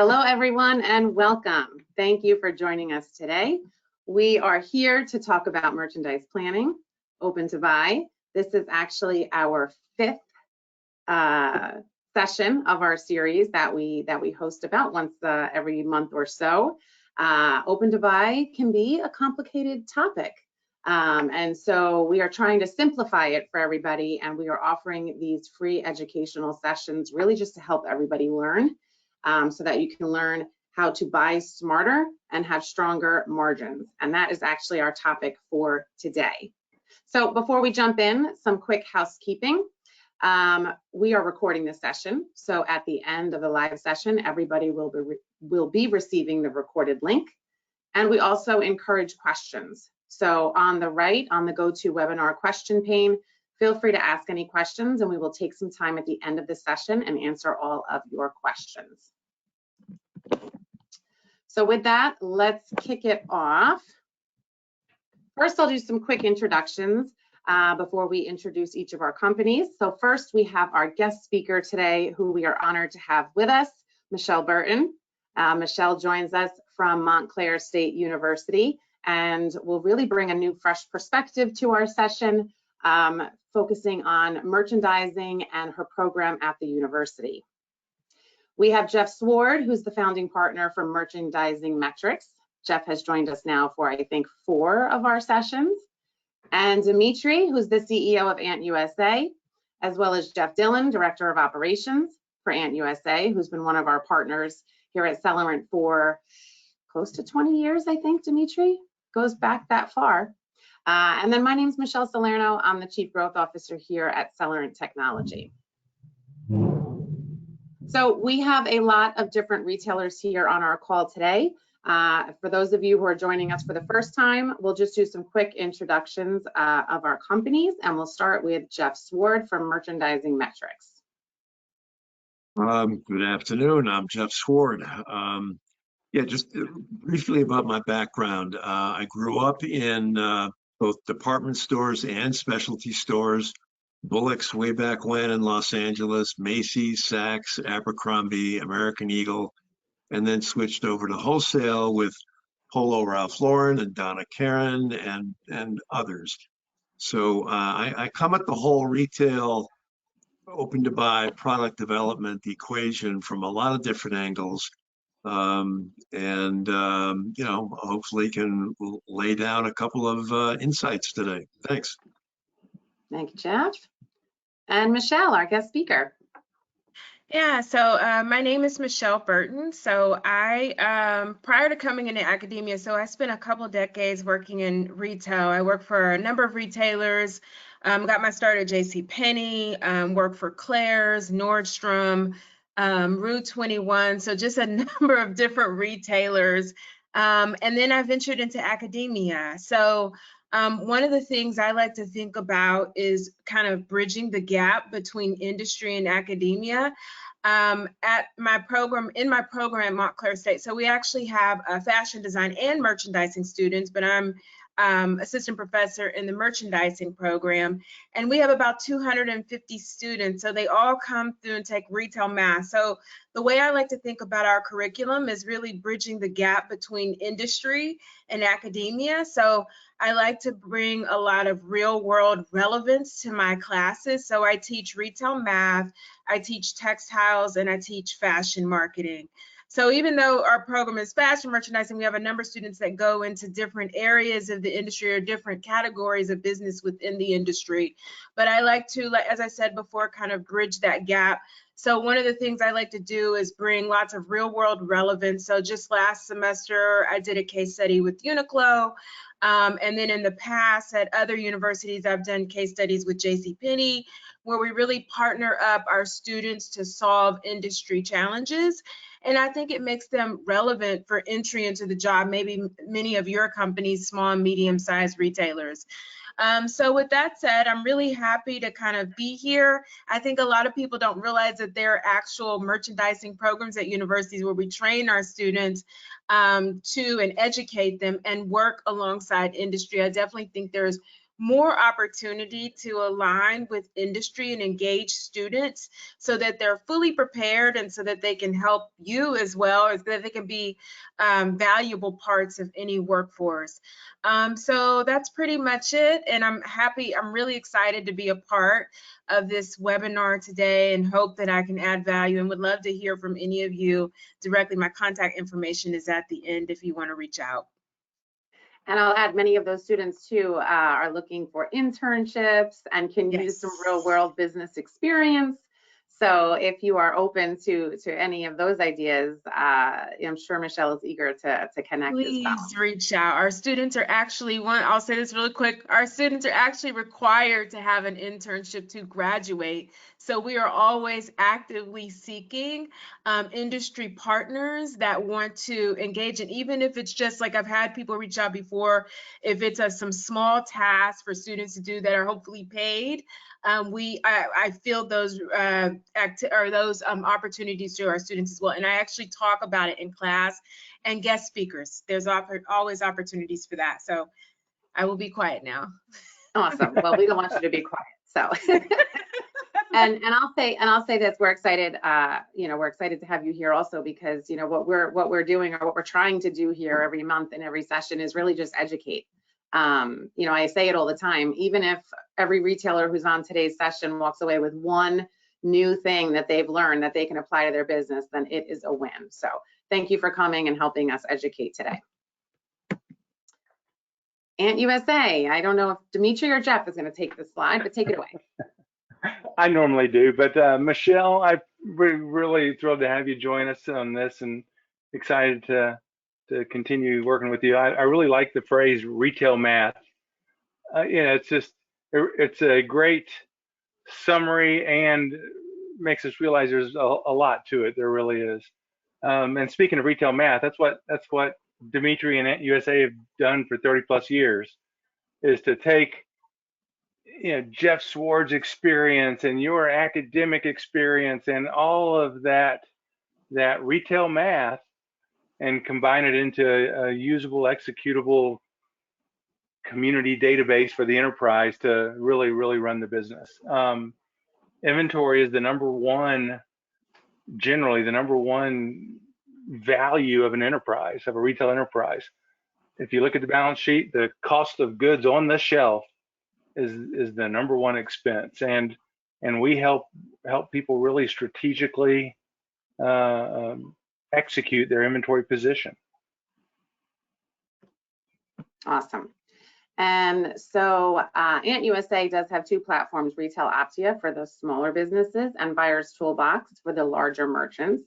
Hello, everyone, and welcome. Thank you for joining us today. We are here to talk about merchandise planning, open to buy. This is actually our fifth session of our series that we host about once every month or so. Open to buy can be a complicated topic. And so we are trying to simplify it for everybody, and we are offering these free educational sessions really just to help everybody learn. So that you can learn how to buy smarter and have stronger margins. And that is actually our topic for today. So before we jump in, some quick housekeeping. We are recording this session. So at the end of the live session, everybody will be receiving the recorded link. And we also encourage questions. So on the right, on the GoToWebinar question pane, feel free to ask any questions, and we will take some time at the end of the session and answer all of your questions. So with that, let's kick it off. First, I'll do some quick introductions before we introduce each of our companies. So first, we have our guest speaker today, who we are honored to have with us, Michele Burton. Michele joins us from Montclaire State University and will really bring a new, fresh perspective to our session, focusing on merchandising and her program at the university. We have Jeff Sward, who's the founding partner for Merchandising Metrics. Jeff has joined us now for, I think, 4 of our sessions. And Dmitry, who's the CEO of Ant USA, as well as Jeff Dillon, Director of Operations for Ant USA, who's been one of our partners here at Celerant for close to 20 years, I think, Dmitry. Goes back that far. And then my name's Michele Salerno. I'm the Chief Growth Officer here at Celerant Technology. So we have a lot of different retailers here on our call today. For those of you who are joining us for the first time, we'll just do some quick introductions of our companies, and we'll start with Jeff Sward from Merchandising Metrics. Good afternoon. I'm Jeff Sward. Yeah, just briefly about my background. I grew up in both department stores and specialty stores. Bullock's way back when in Los Angeles, Macy's, Saks, Abercrombie, American Eagle, and then switched over to wholesale with Polo Ralph Lauren and Donna Karan and others. So I come at the whole retail open to buy product development equation from a lot of different angles. You know, hopefully can lay down a couple of insights today. Thanks. Thank you, Jeff. And Michele, our guest speaker. Yeah, so my name is Michele Burton. So I, prior to coming into academia, so I spent a couple decades working in retail. I worked for a number of retailers, got my start at JCPenney, worked for Claire's, Nordstrom, Rue 21, so just a number of different retailers. And then I ventured into academia. So one of the things I like to think about is kind of bridging the gap between industry and academia. At my program, in my program at Montclaire State, so we actually have fashion design and merchandising students, but I'm assistant professor in the merchandising program, and we have about 250 students, so they all come through and take retail math. So the way I like to think about our curriculum is really bridging the gap between industry and academia. So I like to bring a lot of real world relevance to my classes. So I teach retail math, I teach textiles, and I teach fashion marketing. So even though our program is fashion merchandising, we have a number of students that go into different areas of the industry or different categories of business within the industry. But I like to, as I said before, kind of bridge that gap. So one of the things I like to do is bring lots of real world relevance. So just last semester, I did a case study with Uniqlo. And then in the past at other universities, I've done case studies with JCPenney, where we really partner up our students to solve industry challenges. And I think it makes them relevant for entry into the job, maybe many of your companies, small and medium-sized retailers. So with that said, I'm really happy to kind of be here. I think a lot of people don't realize that there are actual merchandising programs at universities where we train our students to and educate them and work alongside industry. I definitely think there's more opportunity to align with industry and engage students so that they're fully prepared and so that they can help you as well, as that they can be valuable parts of any workforce. So that's pretty much it. And I'm really excited to be a part of this webinar today and hope that I can add value, and would love to hear from any of you directly. My contact information is at the end if you want to reach out. And I'll add, many of those students too are looking for internships and can use some real world business experience. So if you are open to any of those ideas, I'm sure Michele is eager to connect as well. Please reach out. Our students are actually, I'll say this really quick, our students are actually required to have an internship to graduate. So we are always actively seeking industry partners that want to engage. And even if it's just like, I've had people reach out before, if it's some small tasks for students to do that are hopefully paid, I feel those opportunities to our students as well. And I actually talk about it in class, and guest speakers. There's always opportunities for that. So I will be quiet now. Awesome. Well, we don't want you to be quiet. So, and I'll say this: we're excited. We're excited to have you here also, because what we're doing, or what we're trying to do here every month and every session, is really just educate. I say it all the time, even if every retailer who's on today's session walks away with one new thing that they've learned that they can apply to their business, then it is a win. So thank you for coming and helping us educate today. USA, I don't know if Dmitry or Jeff is going to take this slide, but take it away. I normally do, but Michele, I'm really thrilled to have you join us on this, and excited to continue working with you. I really like the phrase retail math. It's a great summary and makes us realize there's a lot to it. There really is. And speaking of retail math, that's what Dmitry and USA have done for 30+ years, is to take Jeff Sward's experience and your academic experience and all of that retail math, and combine it into a usable, executable community database for the enterprise to really run the business. Inventory is generally the number one value of an enterprise, of a retail enterprise. If you look at the balance sheet, the cost of goods on the shelf is the number one expense, and we help people really strategically execute their inventory position. Awesome. And so USA does have two platforms: Retail Optia for the smaller businesses and Buyer's Toolbox for the larger merchants.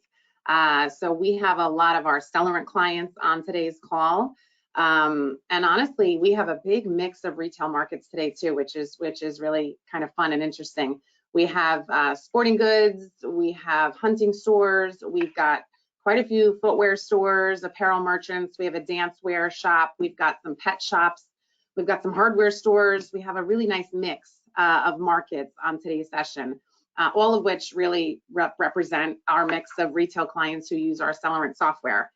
So we have a lot of our Celerant clients on today's call. And honestly, we have a big mix of retail markets today too, which is really kind of fun and interesting. We have sporting goods, we have hunting stores, we've got quite a few footwear stores, apparel merchants, we have a dancewear shop, we've got some pet shops, we've got some hardware stores. We have a really nice mix of markets on today's session, all of which really represent our mix of retail clients who use our Celerant software.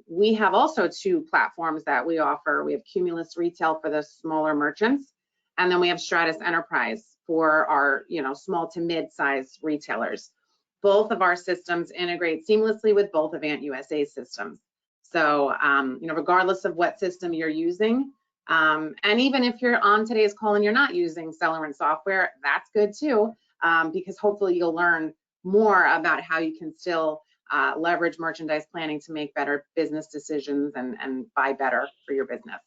We have also two platforms that we offer. We have Cumulus Retail for the smaller merchants, and then we have Stratus Enterprise for our small to mid-size retailers. Both of our systems integrate seamlessly with both of USA's systems. So, regardless of what system you're using, and even if you're on today's call and you're not using Celerant software, that's good too, because hopefully you'll learn more about how you can still leverage merchandise planning to make better business decisions and buy better for your business.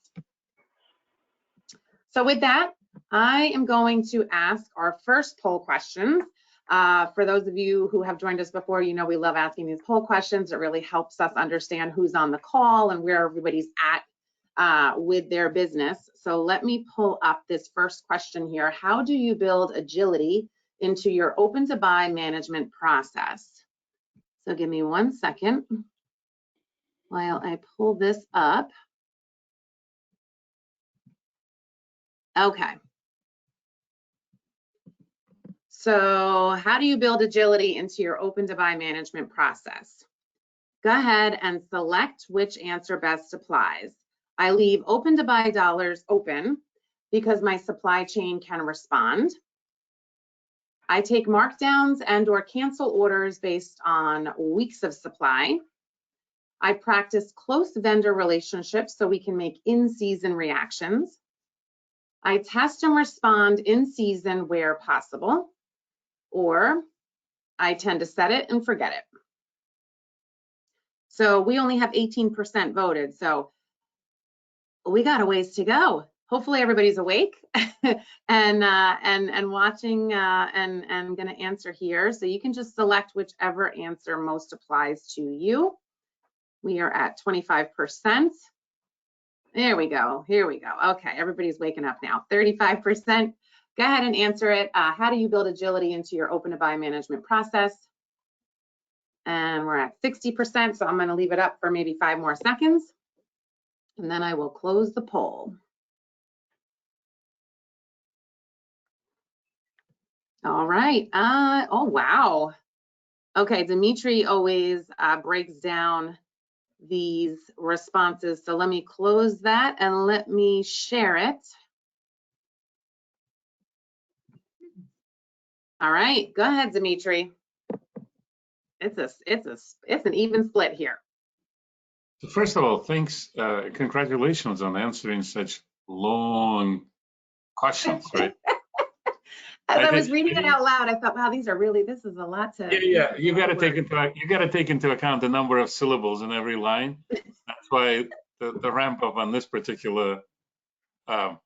So with that, I am going to ask our first poll questions. For those of you who have joined us before, we love asking these poll questions. It really helps us understand who's on the call and where everybody's at with their business. So let me pull up this first question here. How do you build agility into your open to buy management process? So give me 1 second while I pull this up. Okay. So how do you build agility into your open to buy management process? Go ahead and select which answer best applies. I leave open to buy dollars open because my supply chain can respond. I take markdowns and or cancel orders based on weeks of supply. I practice close vendor relationships so we can make in-season reactions. I test and respond in season where possible, or I tend to set it and forget it. So we only have 18% voted, so we got a ways to go. Hopefully everybody's awake and watching and going to answer here. So you can just select whichever answer most applies to you. We are at 25%. There we go. Here we go. Okay, everybody's waking up now. 35%. Go ahead and answer it. How do you build agility into your open-to-buy management process? And we're at 60%, so I'm going to leave it up for maybe 5 more seconds, and then I will close the poll. All right. Oh, wow. Okay, Dmitry always breaks down these responses. So let me close that and let me share it. All right, go ahead, Dmitry. It's an even split here. So first of all, thanks, congratulations on answering such long questions, right? As I was reading it out loud, I thought, wow, this is a lot to. Yeah. You got to take into account the number of syllables in every line. That's why the ramp up on this particular the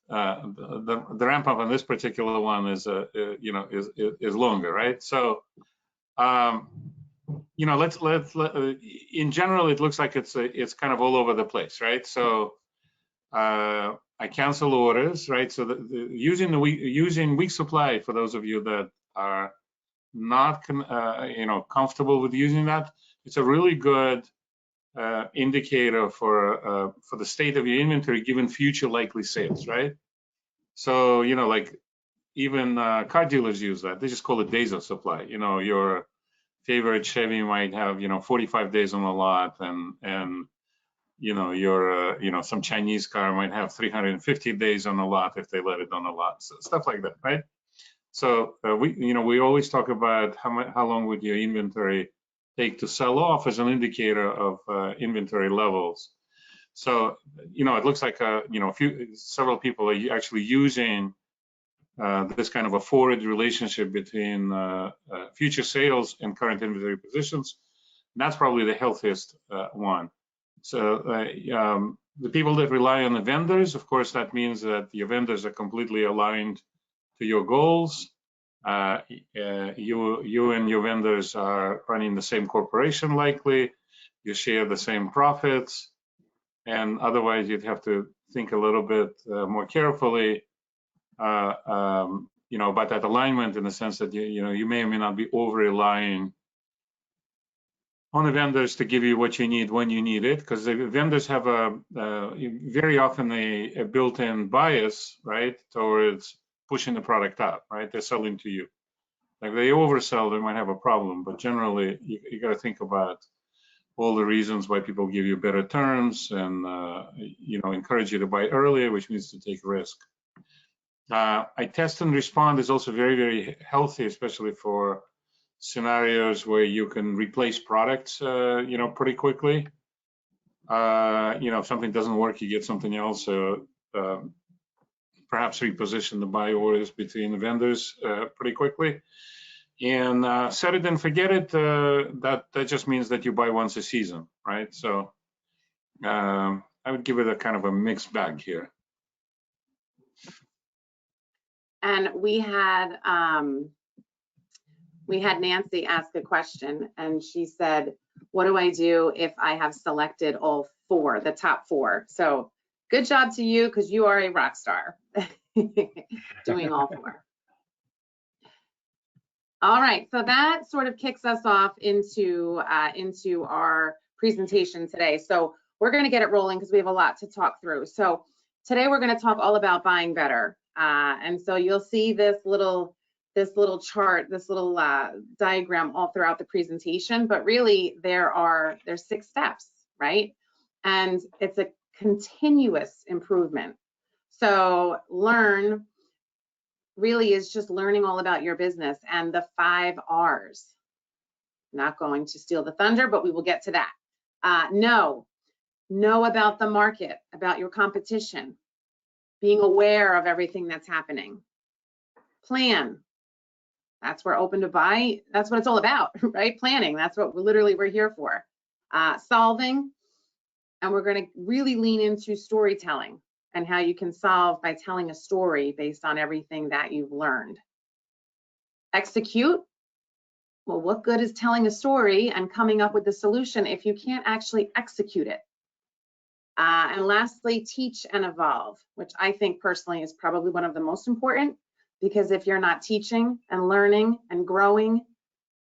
ramp up on this particular one is is longer, right? So let's in general, it looks like it's kind of all over the place, right? So I cancel orders, right? So using week supply, for those of you that are not comfortable with using that, it's a really good indicator for the state of your inventory given future likely sales, right? So like even car dealers use that. They just call it days of supply. Your favorite Chevy might have 45 days on the lot, and your some Chinese car might have 350 days on the lot if they let it on the lot, so stuff like that, right? So we always talk about how long would your inventory take to sell off as an indicator of inventory levels. So it looks like several people are actually using this kind of a forward relationship between future sales and current inventory positions. And that's probably the healthiest one. So the people that rely on the vendors, of course, that means that your vendors are completely aligned to your goals. You and your vendors are running the same corporation likely. You share the same profits, and otherwise you'd have to think a little bit more carefully about that alignment, in the sense that you may or may not be over relying on the vendors to give you what you need when you need it, because the vendors have very often a built-in bias, right, towards pushing the product up, right? They're selling to you. Like they oversell, they might have a problem, but generally you got to think about all the reasons why people give you better terms and encourage you to buy earlier, which means to take risk. I test and respond is also very, very healthy, especially for scenarios where you can replace products, pretty quickly. If something doesn't work, you get something else. So perhaps reposition the buy orders between the vendors pretty quickly. And set it and forget it. That just means that you buy once a season, right? So I would give it a kind of a mixed bag here. And we had Nancy ask a question, and she said, what do I do if I have selected all 4, the top 4? So good job to you, because you are a rock star doing all 4. All right, so that sort of kicks us off into our presentation today. So we're going to get it rolling because we have a lot to talk through. So today we're going to talk all about buying better. And so you'll see this little chart, this little diagram all throughout the presentation, but really there's 6 steps, right? And it's a continuous improvement. So learn really is just learning all about your business and the 5 R's. Not going to steal the thunder, but we will get to that. Know about the market, about your competition, being aware of everything that's happening. Plan. That's where open to buy, that's what it's all about, right? Planning, that's what we're here for. Solving, and we're going to really lean into storytelling and how you can solve by telling a story based on everything that you've learned. Execute. Well, what good is telling a story and coming up with the solution if you can't actually execute it? And lastly, teach and evolve, which I think personally is probably one of the most important, because if you're not teaching and learning and growing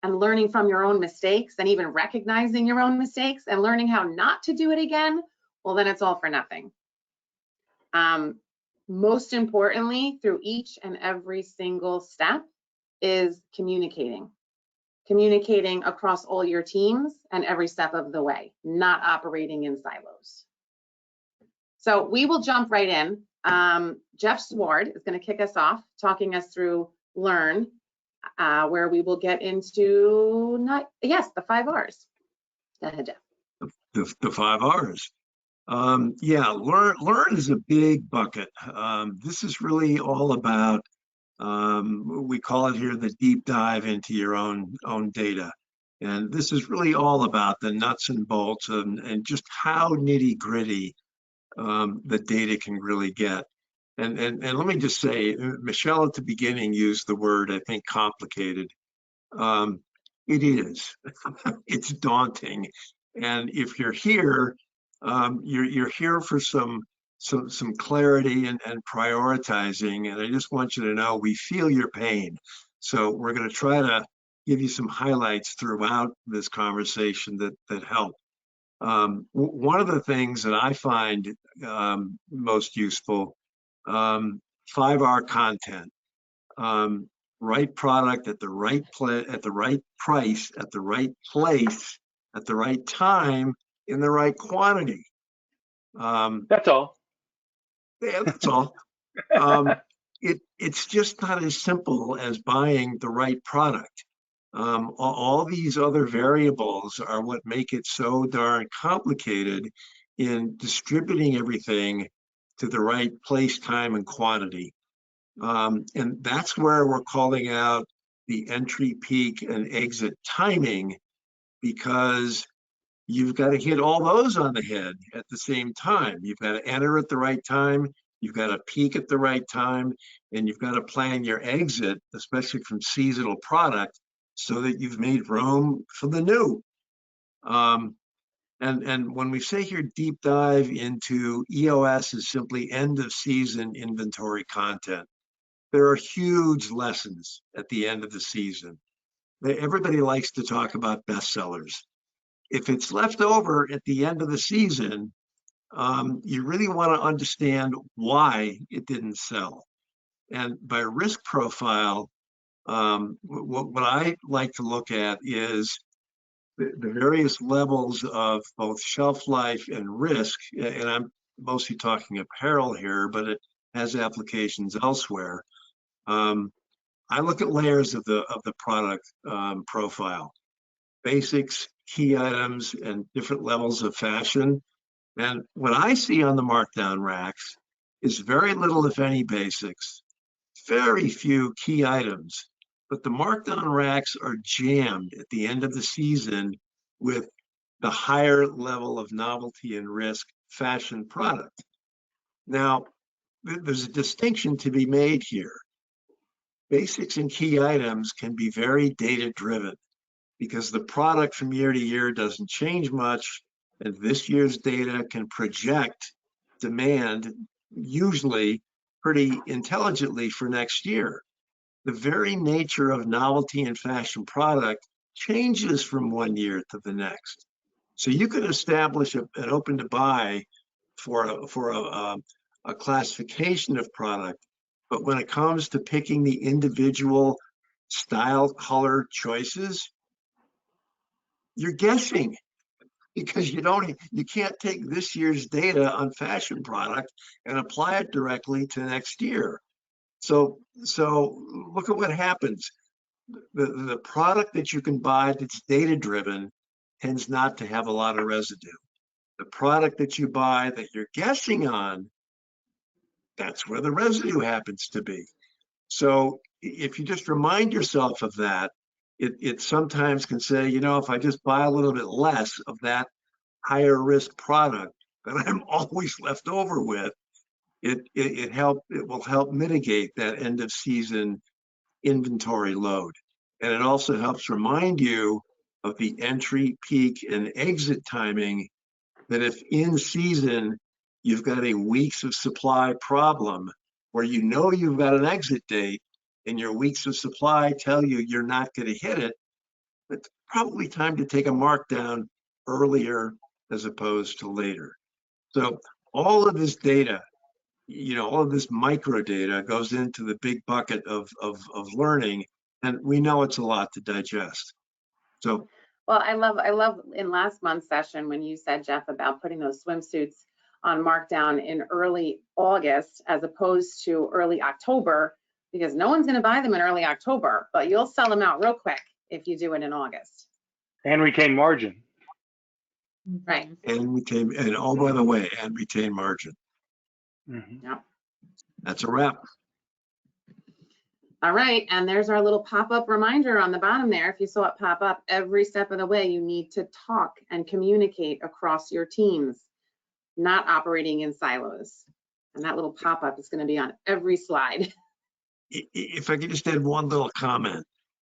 and learning from your own mistakes and even recognizing your own mistakes and learning how not to do it again, well, then it's all for nothing. Most importantly, through each and every single step is communicating. Communicating across all your teams and every step of the way, not operating in silos. So we will jump right in. Jeff Sward is going to kick us off, talking us through Learn, where we will get into the 5 R's. Go ahead, Jeff. The 5 R's. Yeah, learn is a big bucket. This is really all about, we call it here the deep dive into your own data. And this is really all about the nuts and bolts and just how nitty gritty the data can really get. And let me just say, Michele at the beginning used the word, I think, complicated. It is. It's daunting. And if you're here, you're here for some clarity and prioritizing. And I just want you to know we feel your pain. So we're going to try to give you some highlights throughout this conversation that help. One of the things that I find most useful, 5R content, right product at the right at the right price, at the right place, at the right time, in the right quantity. That's all. Yeah, that's all. It's just not as simple as buying the right product. All these other variables are what make it so darn complicated in distributing everything to the right place, time, and quantity. And that's where we're calling out the entry, peak, and exit timing, because you've got to hit all those on the head at the same time. You've got to enter at the right time, you've got to peak at the right time, and you've got to plan your exit, especially from seasonal product, so that you've made room for the new. And when we say here deep dive into EOS is simply end of season inventory content, there are huge lessons at the end of the season. Everybody likes to talk about bestsellers. If it's left over at the end of the season, you really want to understand why it didn't sell. And by risk profile, what I like to look at is the various levels of both shelf life and risk. And I'm mostly talking apparel here, but it has applications elsewhere. I look at layers of the product profile, basics, key items, and different levels of fashion. And what I see on the markdown racks is very little, if any, basics, very few key items, but the markdown racks are jammed at the end of the season with the higher level of novelty and risk fashion product. Now, there's a distinction to be made here. Basics and key items can be very data-driven because the product from year to year doesn't change much, and this year's data can project demand usually pretty intelligently for next year. The very nature of novelty and fashion product changes from one year to the next. So you could establish an open to buy for a classification of product, but when it comes to picking the individual style, color choices, you're guessing. because you can't take this year's data on fashion product and apply it directly to next year. So look at what happens. The product that you can buy that's data driven tends not to have a lot of residue. The product that you buy that you're guessing on, that's where the residue happens to be. So if you just remind yourself of that, it sometimes can say, if I just buy a little bit less of that higher risk product that I'm always left over with, it will help mitigate that end of season inventory load. And it also helps remind you of the entry, peak, and exit timing, that if in season you've got a weeks of supply problem where you've got an exit date and your weeks of supply tell you you're not going to hit it, it's probably time to take a markdown earlier as opposed to later. So all of this data, all of this micro data goes into the big bucket of learning, and we know it's a lot to digest. So, well, I love in last month's session when you said, Jeff, about putting those swimsuits on markdown in early August as opposed to early October, because no one's going to buy them in early October, but you'll sell them out real quick if you do it in August. And retain margin. Right. And oh, by the way, and retain margin. Mm-hmm. Yep. That's a wrap. All right, and there's our little pop-up reminder on the bottom there. If you saw it pop up, every step of the way, you need to talk and communicate across your teams, not operating in silos. And that little pop-up is going to be on every slide. If I could just add one little comment.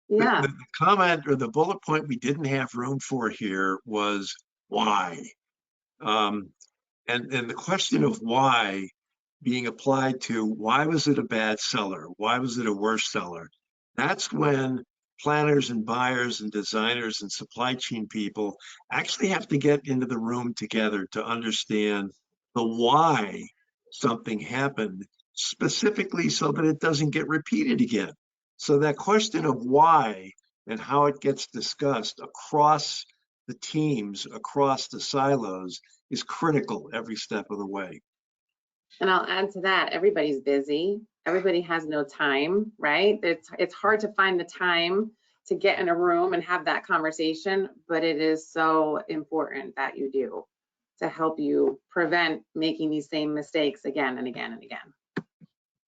Yeah. The comment or the bullet point we didn't have room for here was why. And the question of why being applied to, why was it a bad seller? Why was it a worse seller? That's when planners and buyers and designers and supply chain people actually have to get into the room together to understand the why something happened, specifically so that it doesn't get repeated again. So that question of why and how it gets discussed across the teams, across the silos, is critical every step of the way. And I'll add to that, everybody's busy. Everybody has no time, right? It's hard to find the time to get in a room and have that conversation, but it is so important that you do to help you prevent making these same mistakes again and again and again.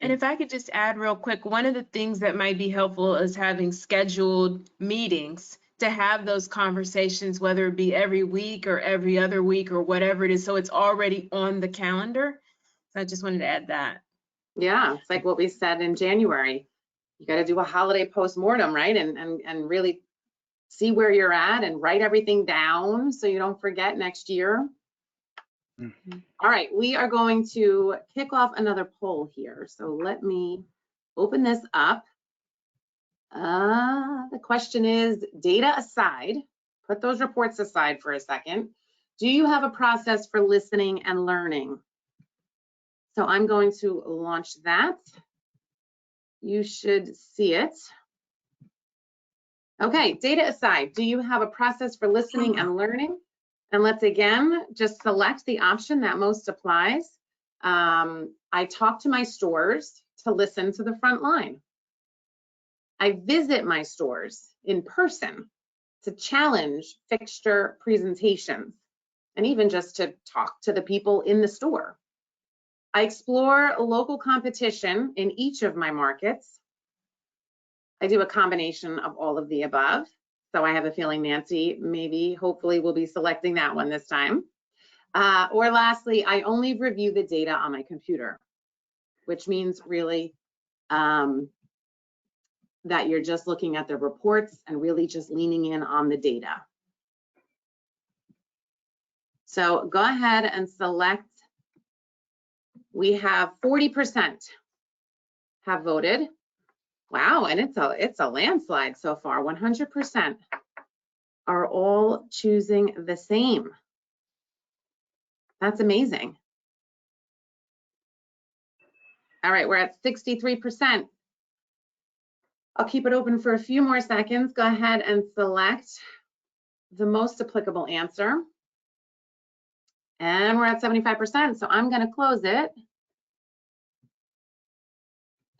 And if I could just add real quick, one of the things that might be helpful is having scheduled meetings to have those conversations, whether it be every week or every other week or whatever it is, so it's already on the calendar. So I just wanted to add that. Yeah, it's like what we said in January. You got to do a holiday postmortem, right? And really see where you're at and write everything down so you don't forget next year. Mm-hmm. All right, we are going to kick off another poll here. So let me open this up. The question is, data aside, put those reports aside for a second. Do you have a process for listening and learning? So I'm going to launch that. You should see it. Okay, data aside, do you have a process for listening and learning? And let's again, just select the option that most applies. I talk to my stores to listen to the front line. I visit my stores in person to challenge fixture presentations and even just to talk to the people in the store. I explore local competition in each of my markets. I do a combination of all of the above. So I have a feeling Nancy hopefully will be selecting that one this time. Or lastly, I only review the data on my computer, which means really that you're just looking at the reports and really just leaning in on the data. So go ahead and select. We have 40% have voted. Wow, and it's a landslide so far. 100% are all choosing the same. That's amazing. All right, we're at 63%. I'll keep it open for a few more seconds. Go ahead and select the most applicable answer. And we're at 75%, so I'm gonna close it.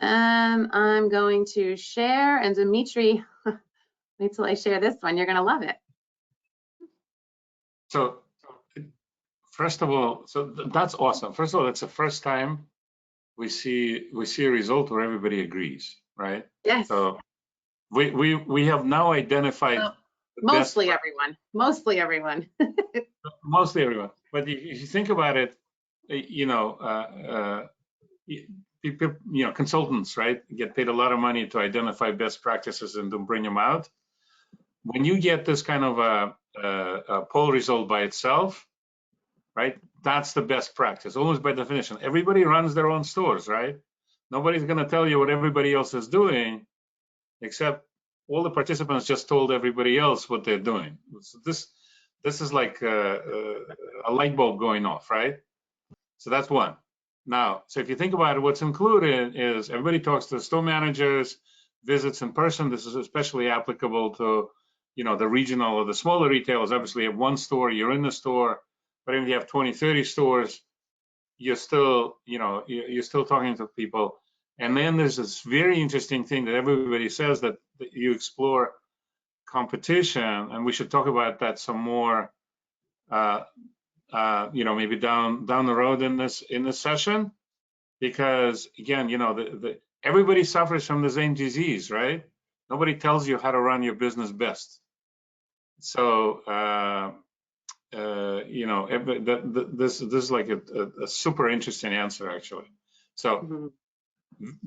And I'm going to share, and Dmitry, wait till I share this one, you're gonna love it. So first of all, that's awesome. First of all, it's the first time we see a result where everybody agrees, right? Yes. So we have now identified Mostly everyone. Mostly everyone. Mostly everyone. But if you think about it, people, consultants, right, get paid a lot of money to identify best practices and to bring them out. When you get this kind of a poll result by itself, right, that's the best practice, almost by definition. Everybody runs their own stores, right? Nobody's going to tell you what everybody else is doing, except all the participants just told everybody else what they're doing. So this is like a light bulb going off, right? So that's one. Now, so if you think about it, what's included is everybody talks to store managers, visits in person. This is especially applicable to, the regional or the smaller retailers. Obviously, you have one store, you're in the store, but if you have 20, 30 stores, you're still, you're still talking to people. And then there's this very interesting thing that everybody says that you explore competition, and we should talk about that some more, maybe down the road in this session, because again, everybody suffers from the same disease, right? Nobody tells you how to run your business best. So, this is like a super interesting answer, actually. So,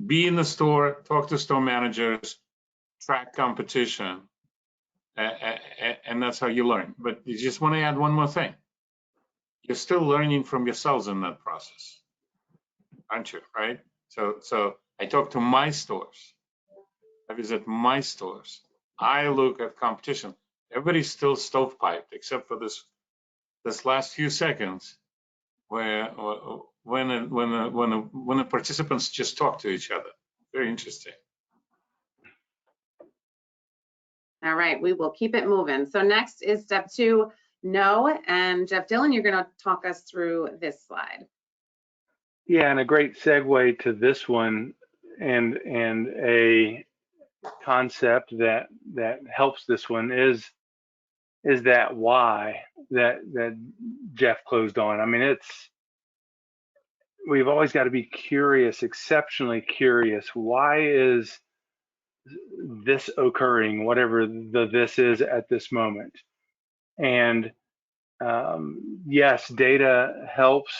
be in the store, talk to store managers, track competition, and that's how you learn. But you just want to add one more thing. You're still learning from yourselves in that process, aren't you, right? So I talk to my stores. I visit my stores. I look at competition. Everybody's still stovepiped, except for this last few seconds when the participants just talk to each other. Very interesting. All right, we will keep it moving. So next is step 2, know. And Jeff Dillon, you're going to talk us through this slide. Yeah, and a great segue to this one, and a concept that helps this one is that why that Jeff closed on. I mean, we've always got to be curious, exceptionally curious. Why is this occurring, whatever this is at this moment? And yes, data helps,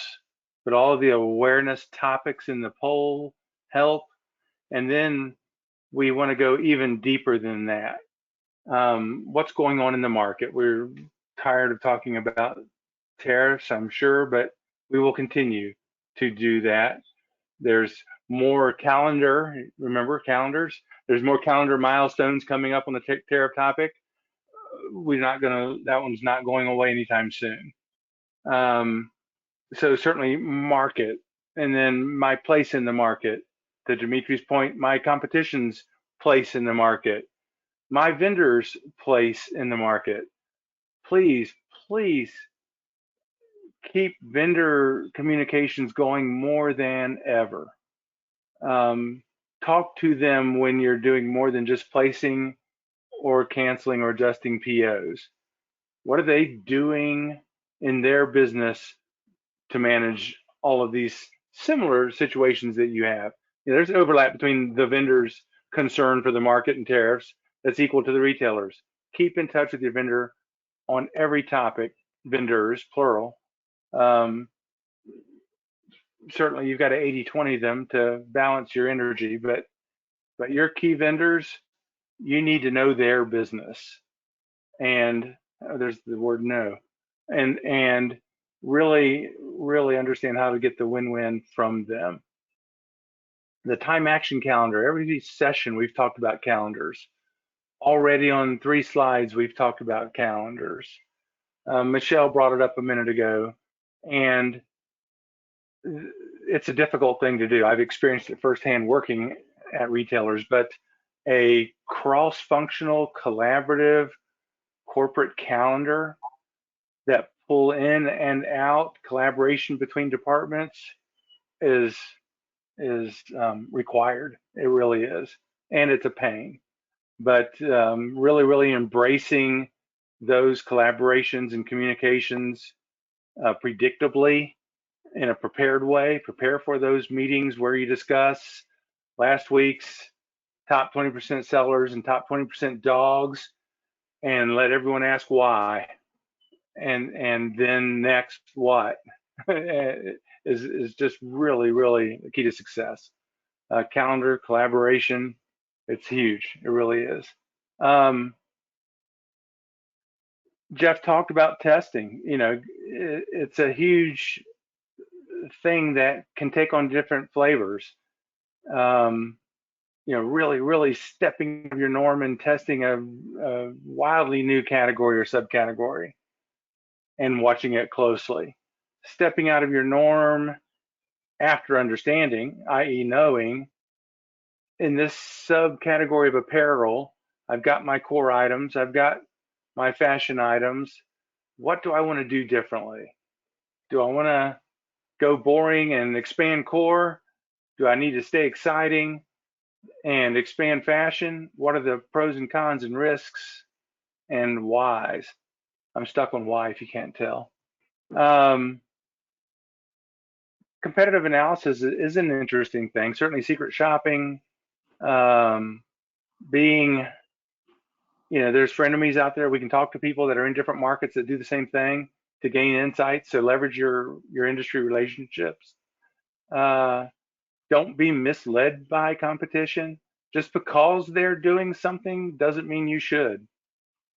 but all of the awareness topics in the poll help. And then we want to go even deeper than that. What's going on in the market? We're tired of talking about tariffs, I'm sure, but we will continue to do that. There's more calendar, remember calendars? There's more calendar milestones coming up on the tariff topic. That one's not going away anytime soon. So certainly market, and then my place in the market. To Dmitry's point, my competition's place in the market, my vendor's place in the market. Please keep vendor communications going more than ever. Talk to them when you're doing more than just placing or canceling or adjusting POs. What are they doing in their business to manage all of these similar situations that you have? There's an overlap between the vendor's concern for the market and tariffs that's equal to the retailer's. Keep in touch with your vendor on every topic, vendors, plural. Certainly you've got to 80-20 them to balance your energy, but your key vendors, you need to know their business. And there's the word know. And really understand how to get the win-win from them. The time action calendar, every session we've talked about calendars. Already on 3 slides, we've talked about calendars. Michele brought it up a minute ago, and it's a difficult thing to do. I've experienced it firsthand working at retailers, but a cross-functional, collaborative corporate calendar that pull in and out, collaboration between departments is required. It really is, and it's a pain. But really embracing those collaborations and communications predictably in a prepared way. Prepare for those meetings where you discuss last week's top 20% sellers and top 20% dogs, and let everyone ask why, and then next what is just really the key to success. Calendar collaboration, it's huge. It really is. Jeff talked about testing. You know, it's a huge thing that can take on different flavors. You know, really stepping your norm and testing a wildly new category or subcategory and watching it closely. Stepping out of your norm after understanding, i.e. knowing, in this subcategory of apparel, I've got my core items, I've got my fashion items. What do I want to do differently? Do I want to go boring and expand core? Do I need to stay exciting and expand fashion? What are the pros and cons and risks and whys? I'm stuck on why if you can't tell. Competitive analysis is an interesting thing. Certainly secret shopping, being, you know, there's frenemies out there. We can talk to people that are in different markets that do the same thing to gain insights. So leverage your industry relationships. Don't be misled by competition. Just because they're doing something doesn't mean you should.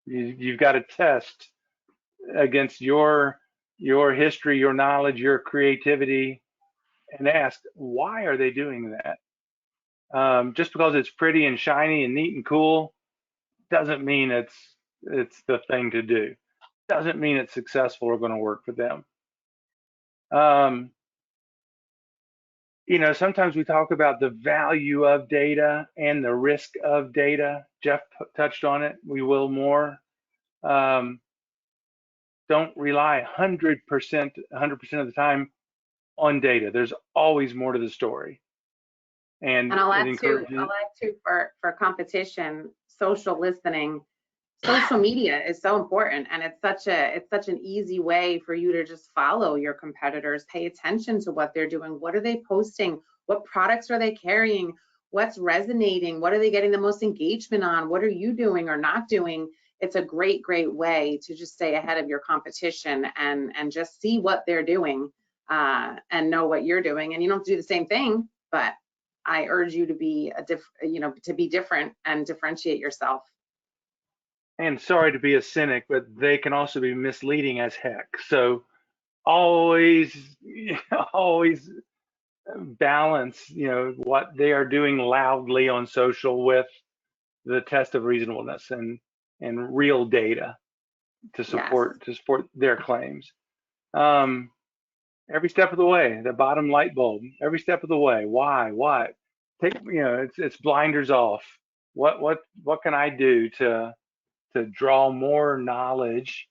You've got to test against your history, your knowledge, your creativity, and ask, why are they doing that? Just because it's pretty and shiny and neat and cool doesn't mean it's the thing to do. Doesn't mean it's successful or going to work for them. You know, sometimes we talk about the value of data and the risk of data. Jeff touched on it. We will more. Don't rely 100% of the time on data. There's always more to the story. And I'll add too for competition, social listening. Social media is so important, and it's such an easy way for you to just follow your competitors, pay attention to what they're doing. What are they posting? What products are they carrying? What's resonating? What are they getting the most engagement on? What are you doing or not doing? It's a great way to just stay ahead of your competition and just see what they're doing and know what you're doing. And you don't have to do the same thing, but I urge you to be to be different and differentiate yourself. And sorry to be a cynic, but they can also be misleading as heck. So always balance, you know, what they are doing loudly on social with the test of reasonableness and real data to support their claims. Every step of the way, the bottom light bulb, every step of the way. Why? What? Take, you know, it's blinders off. What can I do to draw more knowledge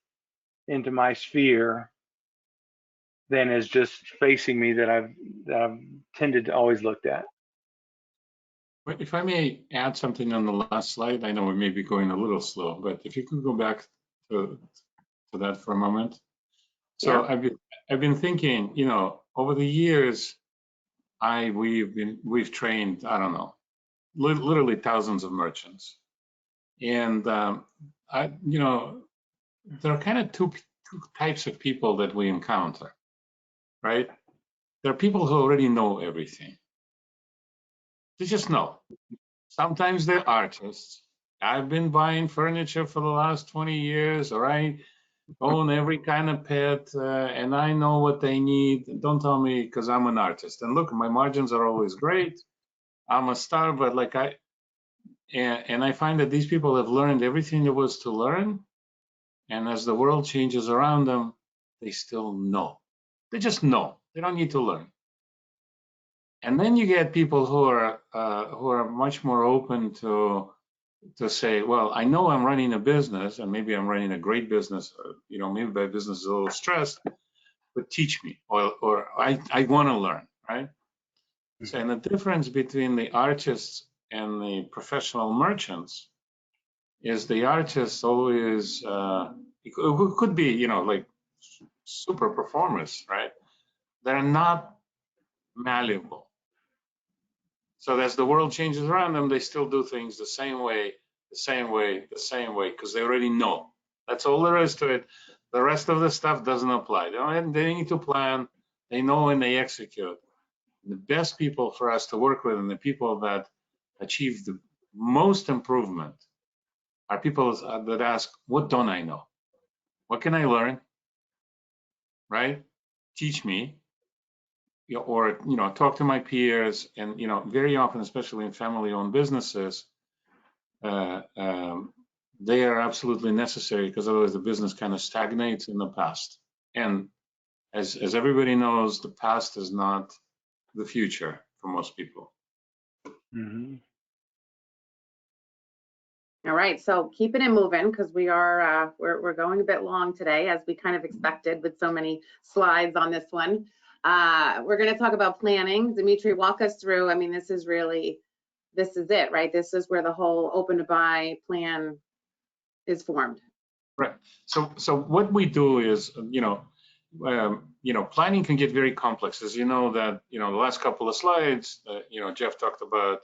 into my sphere than is just facing me that I've tended to always looked at. But if I may add something on the last slide, I know we may be going a little slow, but if you could go back to that for a moment. So yeah. I've been thinking, you know, over the years, we've trained, I don't know, literally thousands of merchants. And you know, there are kind of two types of people that we encounter, right? There are people who already know everything. They just know. Sometimes they're artists. I've been buying furniture for the last 20 years, or I own every kind of pet, and I know what they need. Don't tell me, because I'm an artist. And look, my margins are always great. I'm a star, but like and I find that these people have learned everything there was to learn. And as the world changes around them, they still know. They just know. They don't need to learn. And then you get people who are much more open to to say, well, I know I'm running a business, and maybe I'm running a great business, or, maybe my business is a little stressed, but teach me, or I want to learn, right? So, and the difference between the artists and the professional merchants is the artists always, it could be, like super performers, right? They're not malleable. So as the world changes around them, they still do things the same way, because they already know. That's all there is to it. The rest of the stuff doesn't apply. They need to plan. They know and they execute. The best people for us to work with and the people that achieve the most improvement are people that ask, what don't I know? What can I learn? Right? Teach me. Or, talk to my peers. And, very often, especially in family-owned businesses, they are absolutely necessary, because otherwise the business kind of stagnates in the past. And as everybody knows, the past is not the future for most people. Mm-hmm. All right, so keeping it moving, because we are we're going a bit long today, as we kind of expected with so many slides on this one. We're going to talk about planning. Dmitry, walk us through. I mean, this is it, right? This is where the whole open to buy plan is formed. Right. So what we do is, planning can get very complex. As you know, that the last couple of slides, Jeff talked about,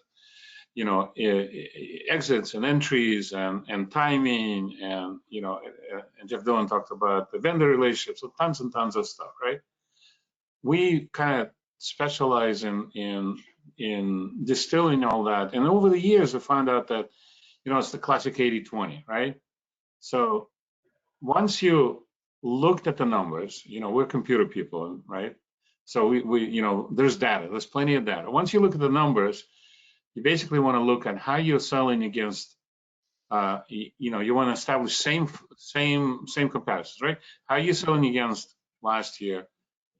exits and entries and timing, and and Jeff Dillon talked about the vendor relationships, so tons and tons of stuff, right? We kind of specialize in distilling all that, and over the years we found out that it's the classic 80-20, right? So once you looked at the numbers, we're computer people, right? So we there's data, there's plenty of data. Once you look at the numbers, you basically want to look at how you're selling against, you want to establish same comparisons, right? How are you selling against last year?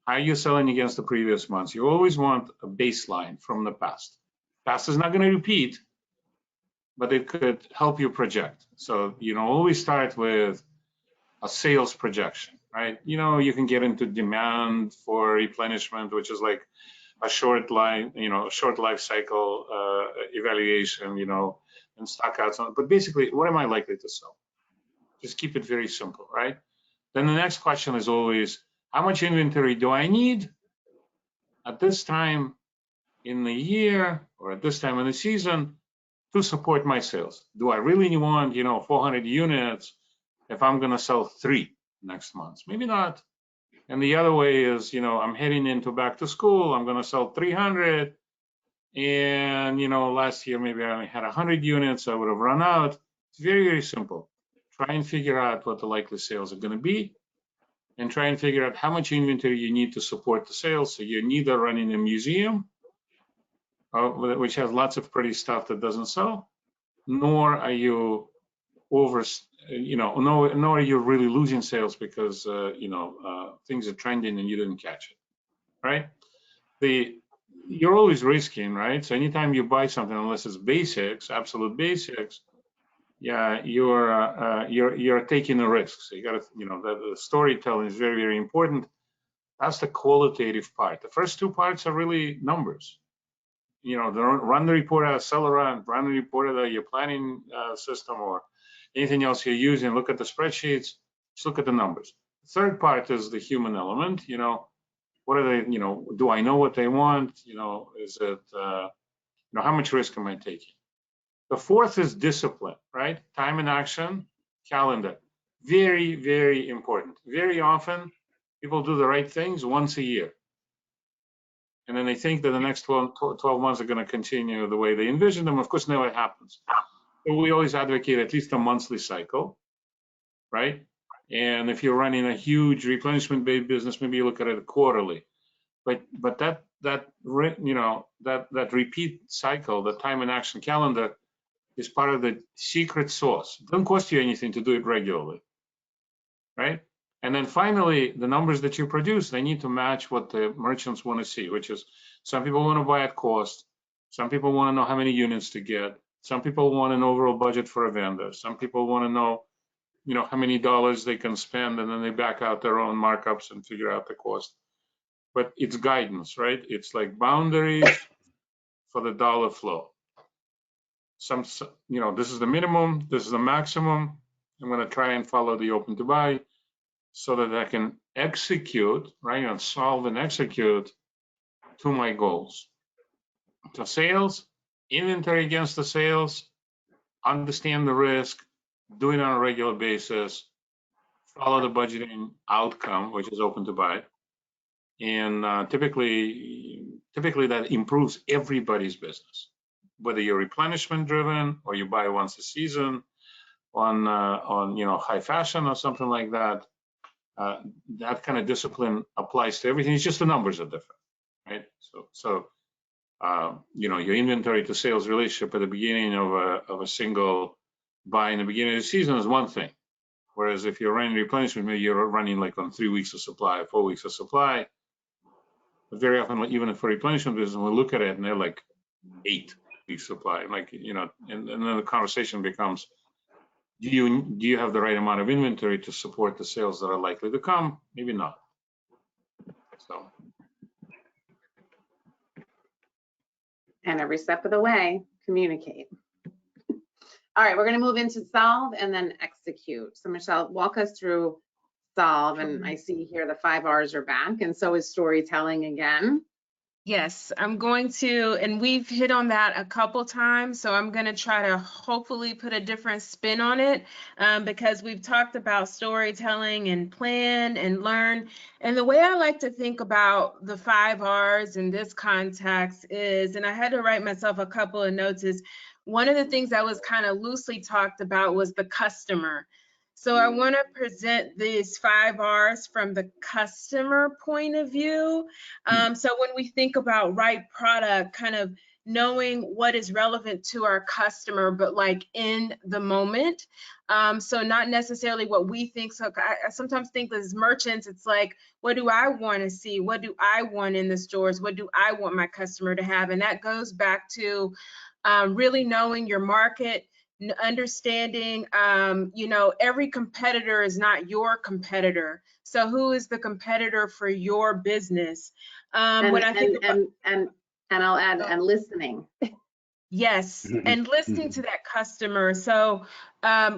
How are you selling against the previous months? You always want a baseline from the past. Past is not going to repeat, but it could help you project. So, always start with a sales projection, right? You can get into demand for replenishment, which is like a short life cycle evaluation, and stock outs. But basically, what am I likely to sell? Just keep it very simple, right? Then the next question is always, how much inventory do I need at this time in the year or at this time in the season to support my sales? Do I really want, 400 units if I'm going to sell 3 next month? Maybe not. And the other way is, I'm heading into back to school, I'm going to sell 300. And, last year, maybe I only had 100 units, I would have run out. It's very, very simple. Try and figure out what the likely sales are going to be, and try and figure out how much inventory you need to support the sales. So you're neither running a museum, which has lots of pretty stuff that doesn't sell, nor are you nor are you really losing sales because things are trending and you didn't catch it, right? You're always risking, right? So anytime you buy something, unless it's basics, absolute basics, yeah, you're taking a risk. So you got to, the storytelling is very, very important. That's the qualitative part. The first 2 parts are really numbers. Run the report out of Celerant, run the report out of your planning system or anything else you're using. Look at the spreadsheets. Just look at the numbers. The third part is the human element. What are they? Do I know what they want? Is it? How much risk am I taking? The fourth is discipline, right? Time and action, calendar. Very, very important. Very often, people do the right things once a year. And then they think that the next 12 months are going to continue the way they envision them. Of course, never happens. So we always advocate at least a monthly cycle, right? And if you're running a huge replenishment-based business, maybe you look at it quarterly. But that repeat cycle, the time and action calendar, is part of the secret sauce. It doesn't cost you anything to do it regularly, right? And then finally, the numbers that you produce, they need to match what the merchants want to see, which is some people want to buy at cost, some people want to know how many units to get, Some people want an overall budget for a vendor. Some people want to know, how many dollars they can spend, and then they back out their own markups and figure out the cost. But it's guidance, right? It's like boundaries for the dollar flow. This is the minimum, this is the maximum. I'm going to try and follow the open to buy so that I can execute, right, and solve and execute to my goals. So sales, inventory against the sales, understand the risk, do it on a regular basis, follow the budgeting outcome, which is open to buy. And typically that improves everybody's business, whether you're replenishment driven or you buy once a season on high fashion or something like that. That kind of discipline applies to everything. It's just the numbers are different, right? So your inventory to sales relationship at the beginning of a single buy in the beginning of the season is one thing. Whereas if you're running replenishment, maybe you're running like on 3 weeks of supply, 4 weeks of supply. But very often, even for replenishment business, we look at it and they're like 8 weeks supply. Like, and then the conversation becomes, do you have the right amount of inventory to support the sales that are likely to come? Maybe not. So. And every step of the way, communicate. All right, we're going to move into solve and then execute. So Michele, walk us through solve. And I see here the 5 R's are back, and so is storytelling again. Yes, I'm going to, and we've hit on that a couple times, so I'm going to try to hopefully put a different spin on it, because we've talked about storytelling and plan and learn. And the way I like to think about the 5 R's in this context is, and I had to write myself a couple of notes, is one of the things that was kind of loosely talked about was the customer. So I want to present these 5 R's from the customer point of view. So when we think about right product, kind of knowing what is relevant to our customer, but like in the moment. So not necessarily what we think. So I sometimes think as merchants, it's like, what do I want to see? What do I want in the stores? What do I want my customer to have? And that goes back to really knowing your market, understanding, every competitor is not your competitor. So who is the competitor for your business? And I'll add, and listening. Yes, and listening to that customer. So